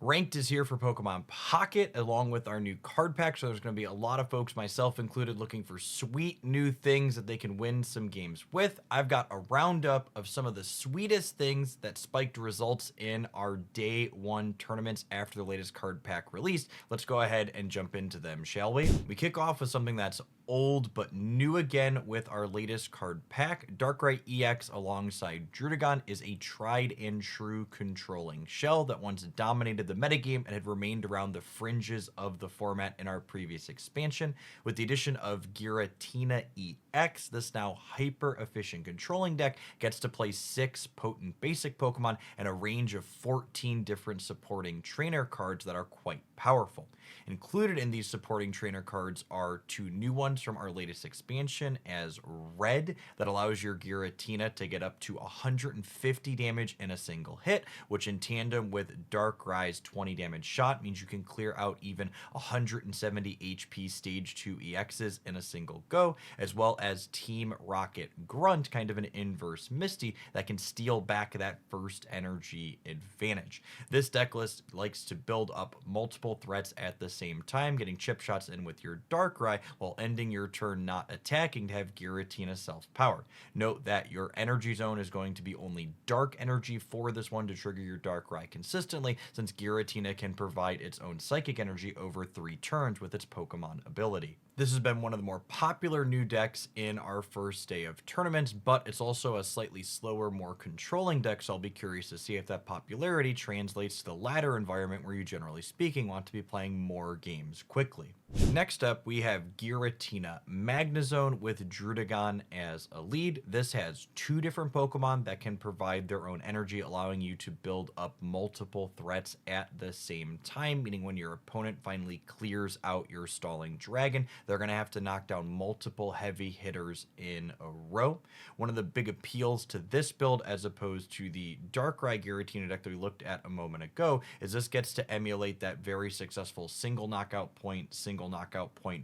Ranked is here for Pokemon Pocket along with our new card pack, so there's going to be a lot of folks, myself included, looking for sweet new things that they can win some games with. I've got a roundup of some of the sweetest things that spiked results in our day one tournaments after the latest card pack released. Let's go ahead and jump into them, shall we? We kick off with something that's old but new again with our latest card pack. Darkrai EX alongside Druddigon is a tried and true controlling shell that once dominated the metagame and had remained around the fringes of the format in our previous expansion. With the addition of Giratina EX, this now hyper efficient controlling deck gets to play 6 potent basic Pokemon and a range of 14 different supporting trainer cards that are quite powerful. Included in these supporting trainer cards are 2 new ones from our latest expansion as Red that allows your Giratina to get up to 150 damage in a single hit, which in tandem with Darkrai's 20 damage shot means you can clear out even 170 HP stage 2 EXs in a single go, as well as Team Rocket Grunt, kind of an inverse Misty that can steal back that first energy advantage. This deck list likes to build up multiple threats at the same time, getting chip shots in with your Darkrai while ending your turn not attacking to have Giratina self-powered. Note that your energy zone is going to be only dark energy for this one to trigger your Darkrai consistently, since Giratina can provide its own psychic energy over 3 turns with its Pokemon ability. This has been one of the more popular new decks in our first day of tournaments, but it's also a slightly slower, more controlling deck, so I'll be curious to see if that popularity translates to the latter environment where you, generally speaking, want to be playing more games quickly. Next up, we have Giratina Magnezone with Druddigon as a lead. This has 2 different Pokemon that can provide their own energy, allowing you to build up multiple threats at the same time, meaning when your opponent finally clears out your stalling dragon, they're going to have to knock down multiple heavy hitters in a row. One of the big appeals to this build, as opposed to the Darkrai Giratina deck that we looked at a moment ago, is this gets to emulate that very successful single knockout point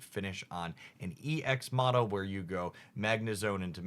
finish on an EX model, where you go Magnezone into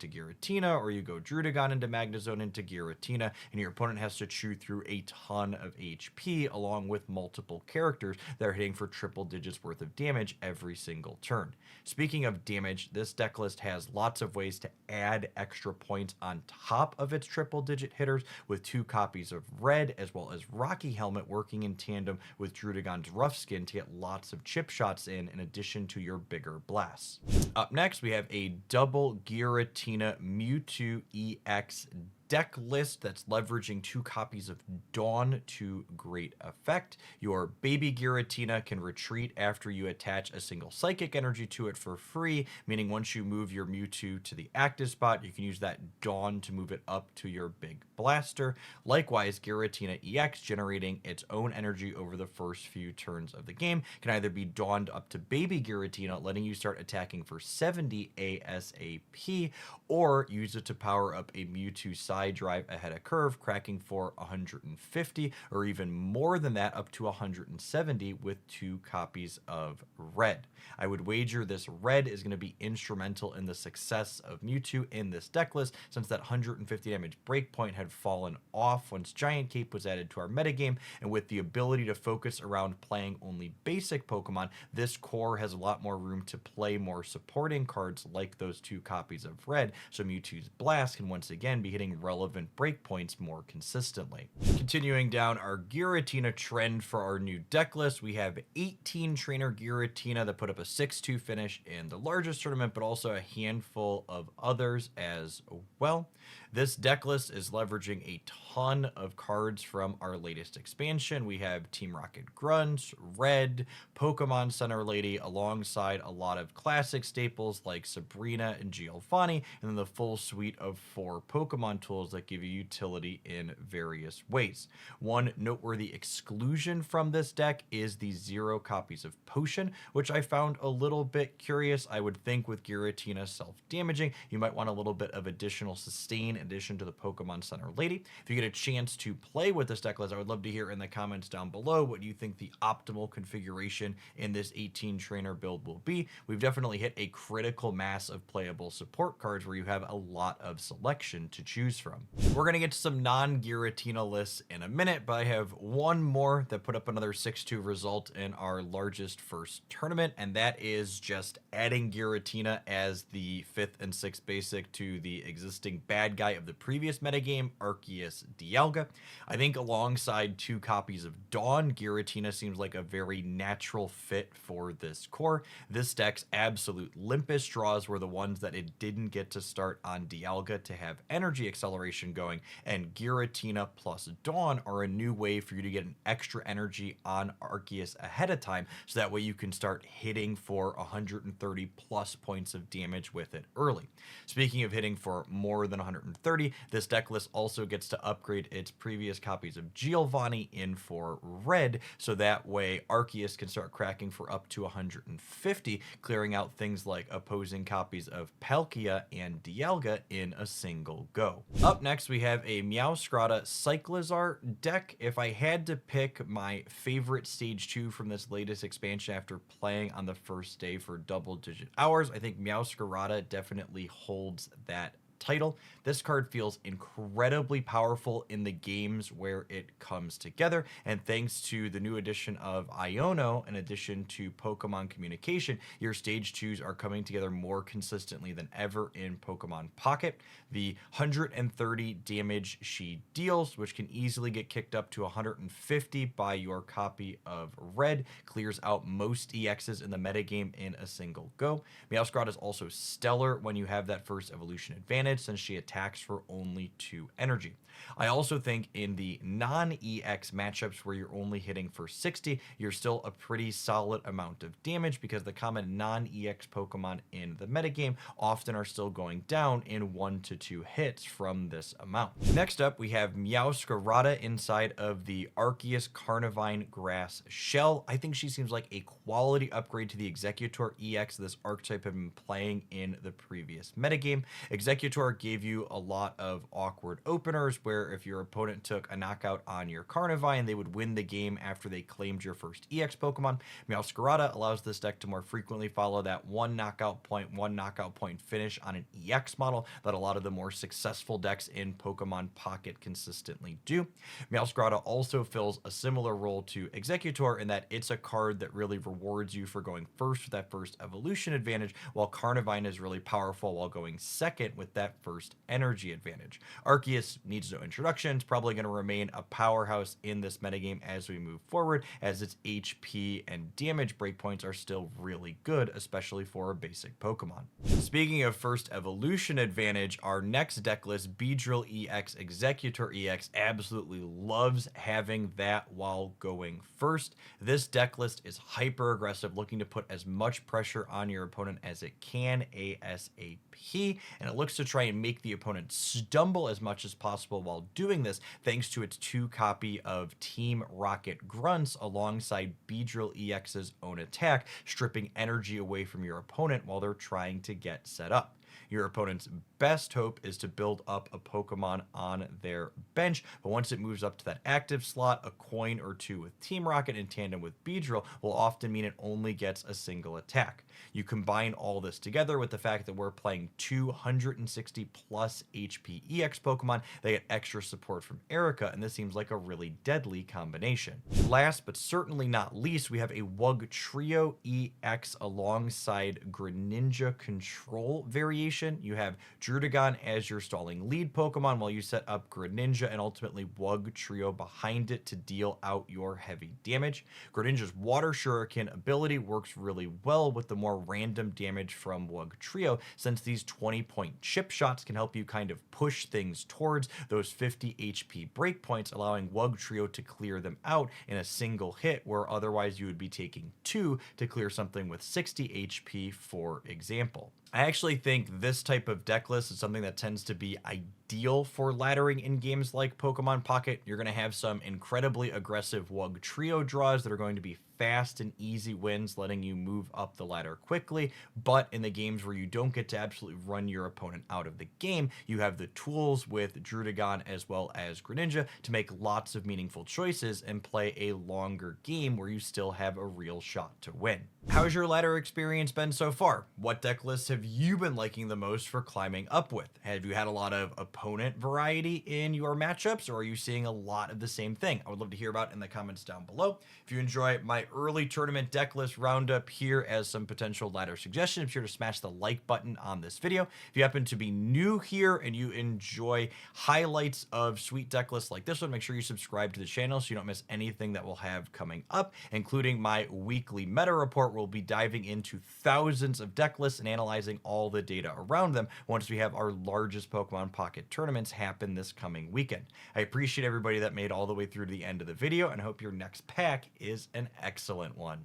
Giratina, or you go Druddigon into Magnezone into Giratina, and your opponent has to chew through a ton of HP along with multiple characters that are hitting for triple digits worth of damage every single turn. Speaking of damage, this deck list has lots of ways to add extra points on top of its triple digit hitters, with 2 copies of Red as well as Rocky Helmet working in tandem with Druddigon's Rough Skin to get lots of chip shots in addition to your bigger blasts. Up next, we have a double Giratina Mewtwo EX deck list that's leveraging 2 copies of Dawn to great effect. Your baby Giratina can retreat after you attach a single psychic energy to it for free, meaning once you move your Mewtwo to the active spot, you can use that Dawn to move it up to your big blaster. Likewise, Giratina EX, generating its own energy over the first few turns of the game, can either be dawned up to baby Giratina, letting you start attacking for 70 ASAP, or use it to power up a Mewtwo side drive ahead of curve, cracking for 150, or even more than that, up to 170 with 2 copies of Red. I would wager this Red is going to be instrumental in the success of Mewtwo in this deck list, since that 150 damage breakpoint had fallen off once Giant Cape was added to our metagame, and with the ability to focus around playing only basic Pokemon, this core has a lot more room to play more supporting cards like those 2 copies of Red, so Mewtwo's Blast can once again be hitting relevant breakpoints more consistently. Continuing down our Giratina trend for our new deck list, we have 18 trainer Giratina that put up a 6-2 finish in the largest tournament, but also a handful of others as well. This deck list is leveraging a ton of cards from our latest expansion. We have Team Rocket Grunt, Red, Pokemon Center Lady, alongside a lot of classic staples like Sabrina and Giovanni, and then the full suite of 4 Pokemon tools that give you utility in various ways. One noteworthy exclusion from this deck is the 0 copies of Potion, which I found a little bit curious. I would think with Giratina self-damaging, you might want a little bit of additional sustain addition to the Pokemon Center Lady. If you get a chance to play with this deck list, I would love to hear in the comments down below what you think the optimal configuration in this 18 trainer build will be. We've definitely hit a critical mass of playable support cards where you have a lot of selection to choose from. We're going to get to some non-Giratina lists in a minute, but I have one more that put up another 6-2 result in our largest first tournament, and that is just adding Giratina as the 5th and 6th basic to the existing bad guy of the previous metagame, Arceus Dialga. I think alongside 2 copies of Dawn, Giratina seems like a very natural fit for this core. This deck's absolute limpest draws were the ones that it didn't get to start on Dialga to have energy acceleration going, and Giratina plus Dawn are a new way for you to get an extra energy on Arceus ahead of time, so that way you can start hitting for 130 plus points of damage with it early. Speaking of hitting for more than 130, this deck list also gets to upgrade its previous copies of Giovanni in for red, so that way Arceus can start cracking for up to 150, clearing out things like opposing copies of Palkia and Dialga in a single go. Up next, we have a Meowscarada Cyclizar deck. If I had to pick my favorite stage 2 from this latest expansion after playing on the first day for double-digit hours, I think Meowscarada definitely holds that title. This card feels incredibly powerful in the games where it comes together, and thanks to the new addition of Iono, in addition to Pokemon Communication, your stage 2s are coming together more consistently than ever in Pokemon Pocket. The 130 damage she deals, which can easily get kicked up to 150 by your copy of Red, clears out most EXs in the metagame in a single go. Meowscarada is also stellar when you have that first evolution advantage, since she attacks for only 2 energy. I also think in the non-EX matchups where you're only hitting for 60, you're still a pretty solid amount of damage, because the common non-EX Pokemon in the metagame often are still going down in 1 to 2 hits from this amount. Next up, we have Meowscarada inside of the Arceus Carnivine Grass Shell. I think she seems like a quality upgrade to the Exeggutor EX this archetype have been playing in the previous metagame. Exeggutor gave you a lot of awkward openers where if your opponent took a knockout on your Carnivine, they would win the game after they claimed your first EX Pokemon. Meowscarada allows this deck to more frequently follow that one knockout point finish on an EX model that a lot of the more successful decks in Pokemon Pocket consistently do. Meowscarada also fills a similar role to Exeggutor in that it's a card that really rewards you for going first with that first evolution advantage, while Carnivine is really powerful while going second with that first energy advantage. Arceus needs no introduction. It's probably going to remain a powerhouse in this metagame as we move forward, as its HP and damage breakpoints are still really good, especially for a basic Pokemon. Speaking of first evolution advantage, our next deck list, Beedrill EX, Exeggutor EX, absolutely loves having that while going first. This deck list is hyper aggressive, looking to put as much pressure on your opponent as it can ASAP, and it looks to try and make the opponent stumble as much as possible while doing this, thanks to its 2 copy of Team Rocket Grunts alongside Beedrill EX's own attack, stripping energy away from your opponent while they're trying to get set up. Your opponent's best hope is to build up a Pokemon on their bench, but once it moves up to that active slot, a coin or 2 with Team Rocket in tandem with Beedrill will often mean it only gets a single attack. You combine all this together with the fact that we're playing 260 plus HP EX Pokemon, they get extra support from Erica, and this seems like a really deadly combination. Last but certainly not least, we have a Wugtrio EX alongside Greninja Control variation. You have Druddigon as your stalling lead Pokemon while you set up Greninja and ultimately Wugtrio behind it to deal out your heavy damage. Greninja's Water Shuriken ability works really well with the more random damage from Wugtrio, since these 20-point chip shots can help you kind of push things towards those 50 HP breakpoints, allowing Wugtrio to clear them out in a single hit, where otherwise you would be taking 2 to clear something with 60 HP, for example. I actually think this type of deck list is something that tends to be ideal ideal for laddering in games like Pokemon Pocket. You're going to have some incredibly aggressive Wugtrio draws that are going to be fast and easy wins, letting you move up the ladder quickly. But in the games where you don't get to absolutely run your opponent out of the game, you have the tools with Giratina as well as Greninja to make lots of meaningful choices and play a longer game where you still have a real shot to win. How's your ladder experience been so far? What deck lists have you been liking the most for climbing up with? Have you had a lot of opponent variety in your matchups, or are you seeing a lot of the same thing? I would love to hear about it in the comments down below. If you enjoy my early tournament deck list roundup here as some potential ladder suggestions, be sure to smash the like button on this video. If you happen to be new here and you enjoy highlights of sweet deck lists like this one, make sure you subscribe to the channel so you don't miss anything that we'll have coming up, including my weekly meta report. We'll be diving into thousands of deck lists and analyzing all the data around them once we have our largest Pokemon Pocket tournaments happen this coming weekend. I appreciate everybody that made all the way through to the end of the video and hope your next pack is an excellent one.